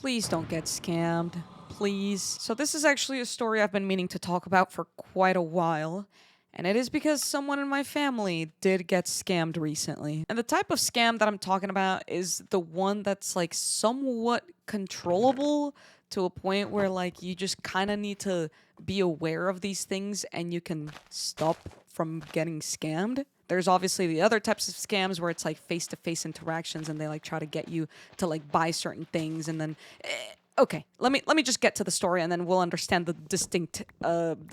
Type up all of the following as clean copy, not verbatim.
Please don't get scammed. Please. So, this is actually a story I've been meaning to talk about for quite a while. And it is because someone in my family did get scammed recently. And the type of scam that I'm talking about is the one that's like somewhat controllable to a point where like you just kind of need to be aware of these things and you can stop from getting scammed. There's obviously the other types of scams where it's like face-to-face interactions and they like try to get you to like buy certain things and then okay, let me just get to the story and then we'll understand the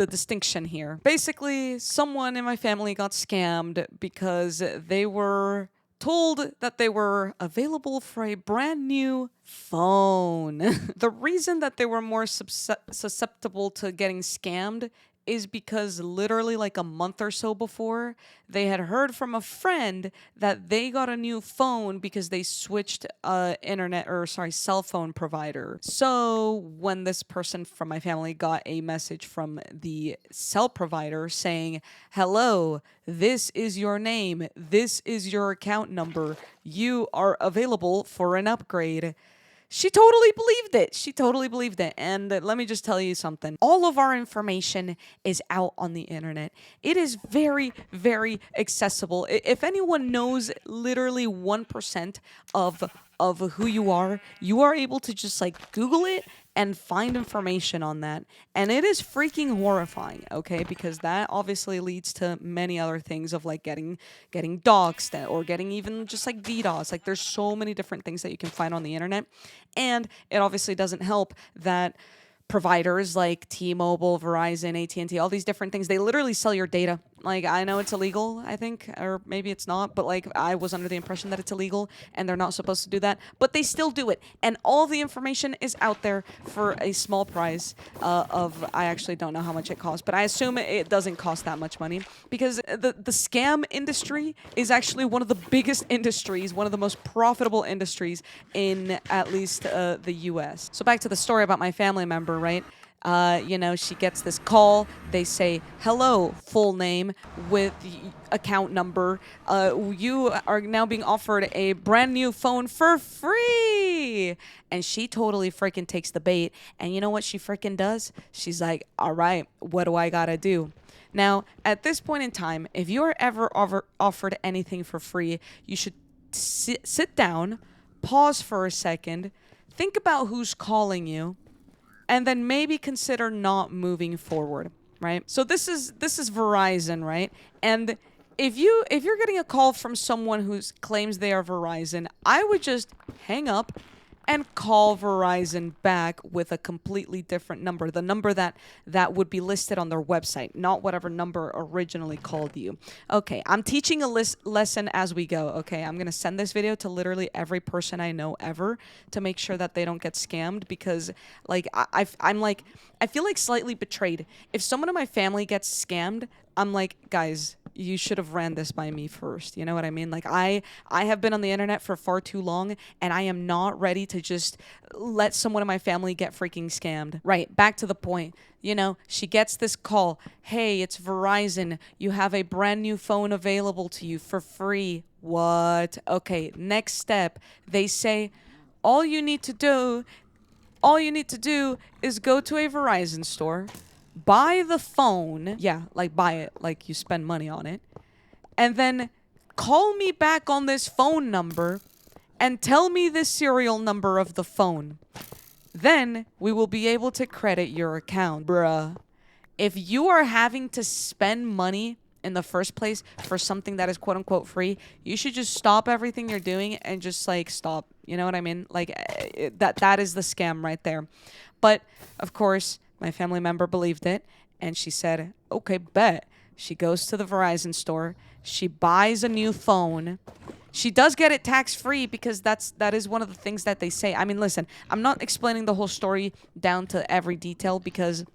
distinction here. Basically, someone in my family got scammed because they were told that they were available for a brand new phone. The reason that they were more susceptible to getting scammed is because literally like a month or so before, they had heard from a friend that they got a new phone because they switched cell phone provider. So when this person from my family got a message from the cell provider saying, "Hello, this is your name, this is your account number, you are available for an upgrade." She totally believed it. She totally believed it. And let me just tell you something. All of our information is out on the internet. It is very, very accessible. If anyone knows literally 1% of who you are able to just like Google it and find information on that. And it is freaking horrifying, okay? Because that obviously leads to many other things of like getting doxxed or getting even just like DDoS. Like there's so many different things that you can find on the internet. And it obviously doesn't help that providers like T-Mobile, Verizon, AT&T, all these different things, they literally sell your data. Like, I know it's illegal, I think, or maybe it's not, but like I was under the impression that it's illegal and they're not supposed to do that, but they still do it. And all the information is out there for a small price I actually don't know how much it costs, but I assume it doesn't cost that much money because the scam industry is actually one of the biggest industries, one of the most profitable industries in at least the US. So back to the story about my family member, right? She gets this call. They say, "Hello, full name with account number. You are now being offered a brand new phone for free." And she totally freaking takes the bait. And you know what she freaking does? She's like, "All right, what do I gotta do?" Now, at this point in time, if you're ever offered anything for free, you should sit down, pause for a second, think about who's calling you, and then maybe consider not moving forward, right? So this is Verizon, right? And if you're getting a call from someone who claims they are Verizon, I would just hang up and call Verizon back with a completely different number, the number that would be listed on their website, not whatever number originally called you. Okay, I'm teaching a lesson as we go, okay? I'm going to send this video to literally every person I know ever to make sure that they don't get scammed because like I feel like slightly betrayed. If someone in my family gets scammed, I'm like, "Guys, you should have ran this by me first." You know what I mean? Like I have been on the internet for far too long and I am not ready to just let someone in my family get freaking scammed. Right, back to the point. She gets this call. "Hey, it's Verizon. You have a brand new phone available to you for free." What? Okay, next step. They say, all you need to do is go to a Verizon store, buy the phone. Yeah, like buy it, like you spend money on it. And then call me back on this phone number and tell me the serial number of the phone. Then we will be able to credit your account. Bruh. If you are having to spend money in the first place for something that is quote unquote free, you should just stop everything you're doing and just like stop. You know what I mean? Like that is the scam right there. But of course, my family member believed it and she said, "Okay, bet." She goes to the Verizon store. She buys a new phone. She does get it tax-free because that is one of the things that they say. I mean, listen, I'm not explaining the whole story down to every detail because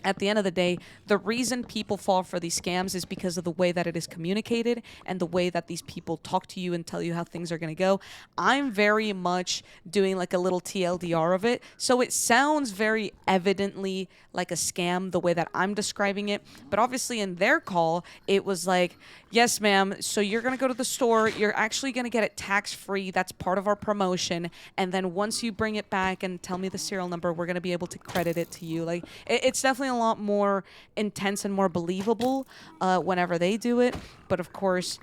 At the end of the day, the reason people fall for these scams is because of the way that it is communicated and the way that these people talk to you and tell you how things are going to go. I'm very much doing like a little TLDR of it. So it sounds very evidently like a scam the way that I'm describing it. But obviously in their call, it was like, yes, ma'am. So you're going to go to the store. You're actually going to get it tax free. That's part of our promotion. And then once you bring it back and tell me the serial number, we're going to be able to credit it to you. Like it's definitely a lot more intense and more believable whenever they do it. But of course,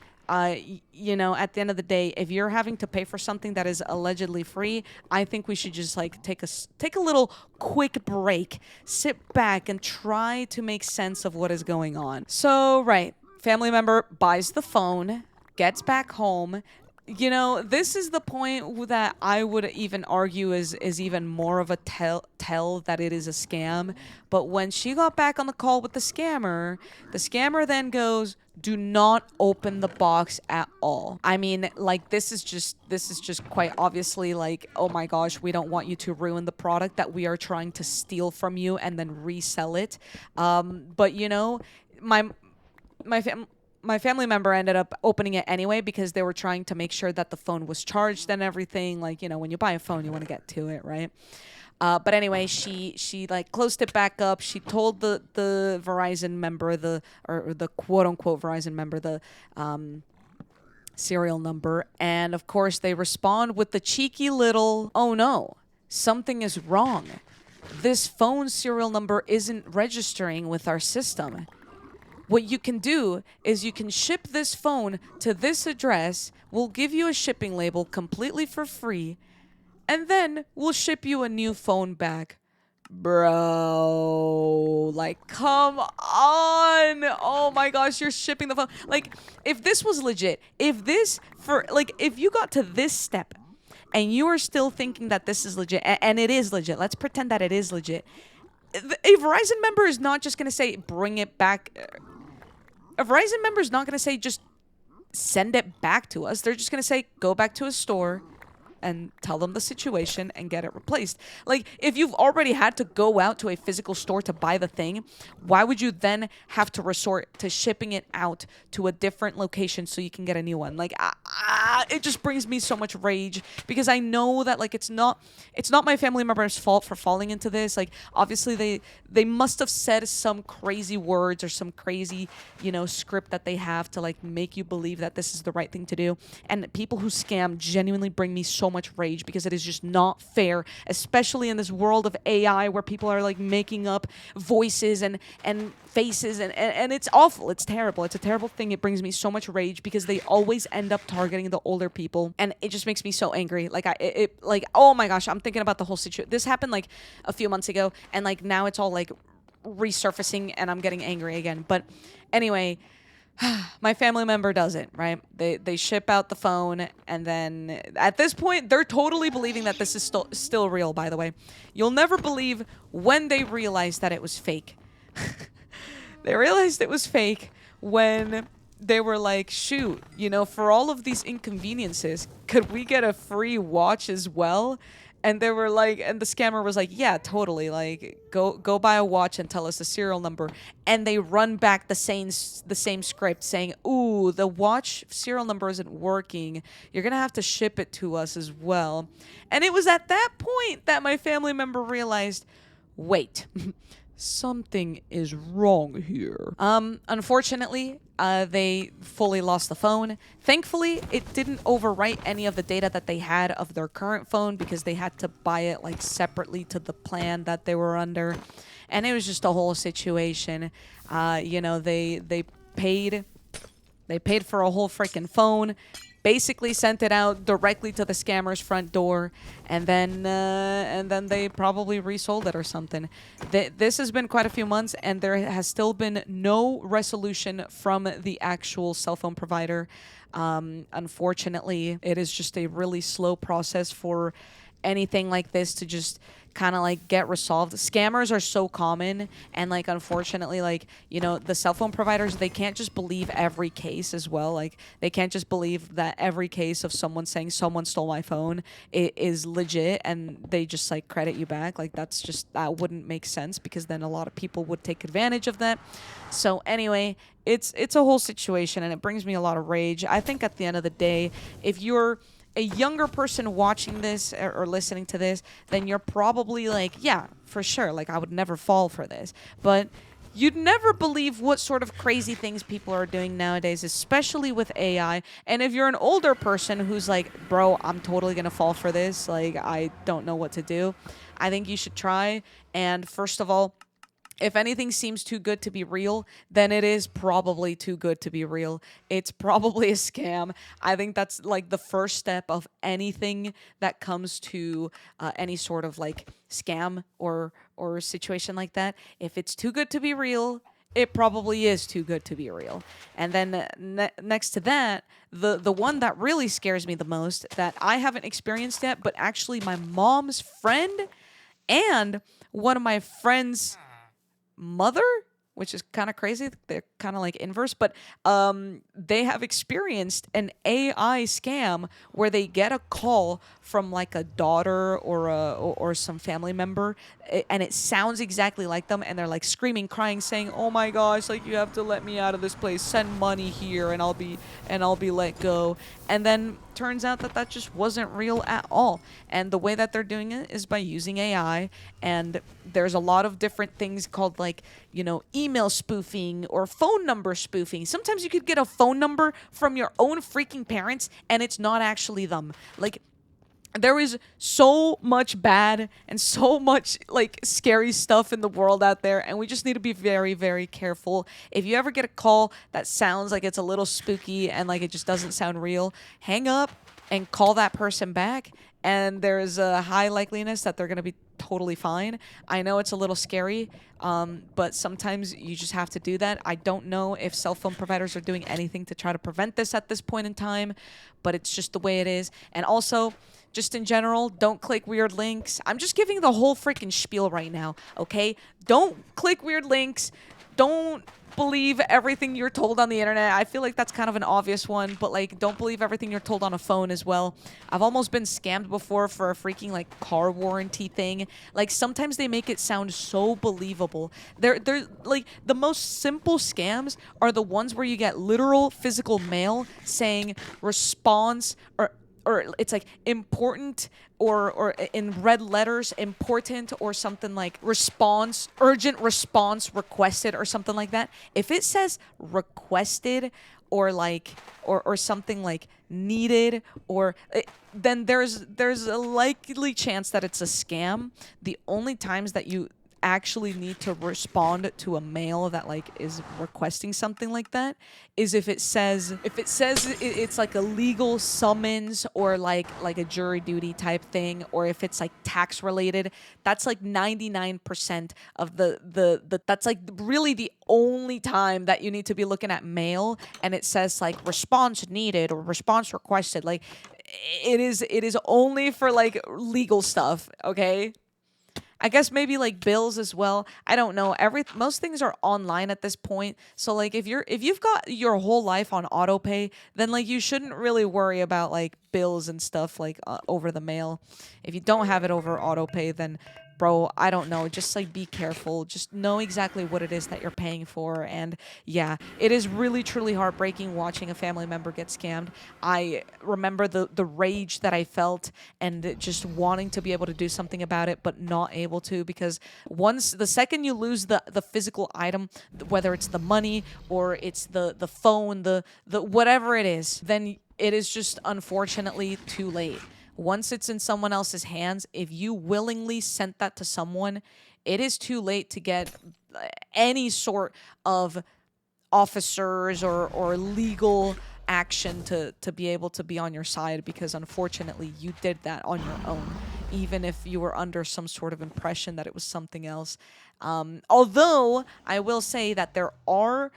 you know, at the end of the day, if you're having to pay for something that is allegedly free, I think we should just like take a little quick break, sit back, and try to make sense of what is going on. So, right, family member buys the phone, gets back home. You know, this is the point that I would even argue is even more of a tell that it is a scam. But when she got back on the call with the scammer then goes, "Do not open the box at all." I mean, like this is just quite obviously like, oh my gosh, we don't want you to ruin the product that we are trying to steal from you and then resell it. But you know, my family member ended up opening it anyway because they were trying to make sure that the phone was charged and everything. Like, you know, when you buy a phone, you want to get to it, right? But anyway, she like closed it back up. She told the Verizon member, or the quote unquote Verizon member, the serial number, and of course they respond with the cheeky little, "Oh no, something is wrong. This phone serial number isn't registering with our system. What you can do is you can ship this phone to this address. We'll give you a shipping label completely for free, and then we'll ship you a new phone back." Bro, like, come on. Oh my gosh, you're shipping the phone. Like, if this was legit, if you got to this step and you are still thinking that this is legit, and it is legit, let's pretend that it is legit. A Verizon member is not just going to say, bring it back. A Verizon member is not going to say, just send it back to us. They're just going to say, go back to a store and tell them the situation and get it replaced. Like, if you've already had to go out to a physical store to buy the thing, why would you then have to resort to shipping it out to a different location so you can get a new one? Like, it just brings me so much rage because I know that, like, it's not my family member's fault for falling into this. Like, obviously they must have said some crazy words or some crazy, you know, script that they have to like make you believe that this is the right thing to do. And people who scam genuinely bring me so much rage because it is just not fair, especially in this world of AI where people are like making up voices and faces and it's awful. It's terrible. It's a terrible thing. It brings me so much rage because they always end up targeting the older people, and it just makes me so angry. Like like, oh my gosh, I'm thinking about the whole situation. This happened like a few months ago, and like now it's all like resurfacing and I'm getting angry again. But anyway, my family member does it, right? They ship out the phone, and then at this point, they're totally believing that this is still real, by the way. You'll never believe when they realized that it was fake. They realized it was fake when they were like, shoot, you know, for all of these inconveniences, could we get a free watch as well? And they were like, and the scammer was like, yeah, totally. Like, go buy a watch and tell us the serial number. And they run back the same script saying, ooh, the watch serial number isn't working. You're going to have to ship it to us as well. And it was at that point that my family member realized, wait, something is wrong here. Unfortunately, they fully lost the phone. Thankfully, it didn't overwrite any of the data that they had of their current phone because they had to buy it like separately to the plan that they were under. And it was just a whole situation. You know, they paid for a whole freaking phone, basically sent it out directly to the scammer's front door, and then they probably resold it or something. This has been quite a few months, and there has still been no resolution from the actual cell phone provider. Unfortunately, it is just a really slow process for anything like this to just kind of like get resolved. Scammers are so common, and like unfortunately, like, you know, the cell phone providers, they can't just believe every case as well. Like they can't just believe that every case of someone saying someone stole my phone is legit and they just like credit you back. Like that wouldn't make sense, because then a lot of people would take advantage of that. So anyway, it's a whole situation, and it brings me a lot of rage. I think at the end of the day, if you're a younger person watching this or listening to this, then you're probably like, yeah, for sure, like I would never fall for this. But you'd never believe what sort of crazy things people are doing nowadays, especially with AI. And if you're an older person who's like, bro, I'm totally gonna fall for this, like I don't know what to do, I think you should try. And first of all, if anything seems too good to be real, then it is probably too good to be real. It's probably a scam. I think that's like the first step of anything that comes to any sort of like scam or situation like that. If it's too good to be real, it probably is too good to be real. And then next to that, the one that really scares me the most, that I haven't experienced yet, but actually my mom's friend and one of my friends' mother, which is kind of crazy. They're kind of like inverse, but they have experienced an AI scam where they get a call from like a daughter or some family member, and it sounds exactly like them, and they're like screaming, crying, saying, "Oh my gosh, like you have to let me out of this place. Send money here, and I'll be let go." And then turns out that just wasn't real at all. And the way that they're doing it is by using AI. And there's a lot of different things called like, you know, email spoofing or phone number spoofing. Sometimes you could get a phone number from your own freaking parents and it's not actually them. Like, there is so much bad and so much like scary stuff in the world out there, and we just need to be very, very careful. If you ever get a call that sounds like it's a little spooky and like it just doesn't sound real, hang up and call that person back, and there's a high likeliness that they're going to be totally fine. I know it's a little scary, but sometimes you just have to do that. I don't know if cell phone providers are doing anything to try to prevent this at this point in time, but it's just the way it is. And also, just in general, don't click weird links. I'm just giving the whole freaking spiel right now, okay? Don't click weird links. Don't believe everything you're told on the internet. I feel like that's kind of an obvious one, but like, don't believe everything you're told on a phone as well. I've almost been scammed before for a freaking like car warranty thing. Like, sometimes they make it sound so believable. They're like, the most simple scams are the ones where you get literal physical mail saying response or it's like important or in red letters, important, or something like response, urgent response requested, or something like that. If it says requested or like or something like needed then there's a likely chance that it's a scam. The only times that you actually need to respond to a mail that like is requesting something like that is if it says it's like a legal summons or like a jury duty type thing, or if it's like tax related. That's like 99% of the that's like really the only time that you need to be looking at mail and it says like response needed or response requested. Like, it is only for like legal stuff, okay? I guess maybe like bills as well. I don't know. Most things are online at this point. So like if you've got your whole life on auto pay, then like you shouldn't really worry about like bills and stuff like over the mail. If you don't have it over auto pay, then bro, I don't know. Just like be careful. Just know exactly what it is that you're paying for. And yeah, it is really truly heartbreaking watching a family member get scammed. I remember the rage that I felt and just wanting to be able to do something about it, but not able to, because the second you lose the physical item, whether it's the money or it's the phone, the whatever it is, then it is just unfortunately too late. Once it's in someone else's hands, if you willingly sent that to someone, it is too late to get any sort of officers or legal action to be able to be on your side, because unfortunately you did that on your own, even if you were under some sort of impression that it was something else. Although I will say that there are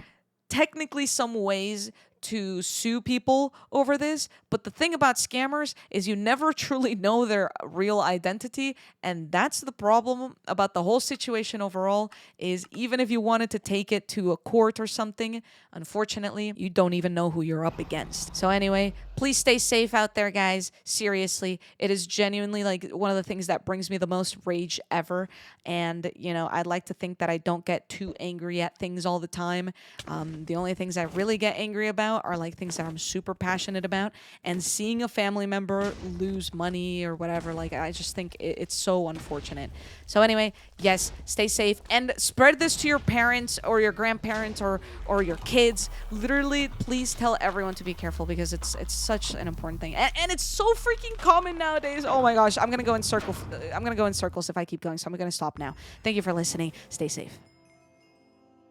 technically some ways to sue people over this, but the thing about scammers is you never truly know their real identity, and that's the problem about the whole situation overall. Is even if you wanted to take it to a court or something, unfortunately you don't even know who you're up against. So anyway, please stay safe out there, guys. Seriously, it is genuinely like one of the things that brings me the most rage ever. And I'd like to think that I don't get too angry at things all the time. The only things I really get angry about are like things that I'm super passionate about, and seeing a family member lose money or whatever. Like, I just think it's so unfortunate. So anyway, yes, stay safe and spread this to your parents or your grandparents or your kids. Literally, please tell everyone to be careful, because it's such an important thing, and it's so freaking common nowadays. Oh my gosh, I'm gonna go in circles if I keep going, so I'm gonna stop now. Thank you for listening. Stay safe.